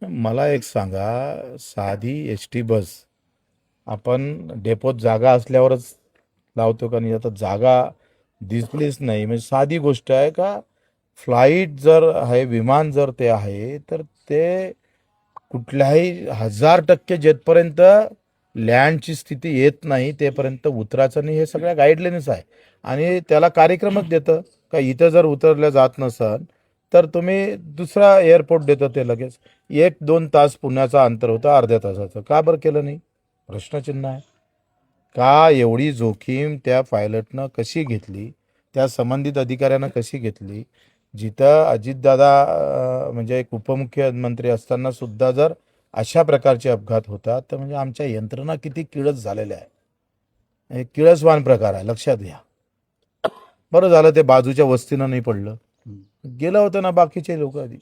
मला एक सांगा, साधी एस टी बस आपण डेपोत जागा असल्यावरच लावतो का नाही? आता जागा दिसलीच नाही म्हणजे साधी गोष्ट आहे का? फ्लाईट जर आहे, विमान जर ते आहे, तर ते कुठल्याही 1000% जेथपर्यंत लँडची स्थिती येत नाही तेपर्यंत उतरायचं नाही. हे सगळ्या गाईडलाईन्स आहे आणि त्याला कार्यक्रमच देतं का इथं जर उतरलं जात नसन तर तुम्ही दुसरा एअरपोर्ट देतं ते लगेच. 1-2 तास पुण्याचं अंतर होतं अर्ध्या तासाचं. का बरं केलं नाही? प्रश्नचिन्ह आहे. का एवढी जोखीम त्या पायलटनं कशी घेतली? त्या संबंधित अधिकाऱ्यानं कशी घेतली? जिथं अजितदादा म्हणजे एक उपमुख्यमंत्री असताना सुद्धा जर अशा प्रकारचे अपघात होतात तर म्हणजे आमच्या यंत्रणा किती किळस झालेल्या आहे. हे किळसवान प्रकार आहे, लक्षात घ्या. बरं झालं ते बाजूच्या वस्तीनं नाही पडलं. गेलं होतं ना बाकीचे लोक आधी.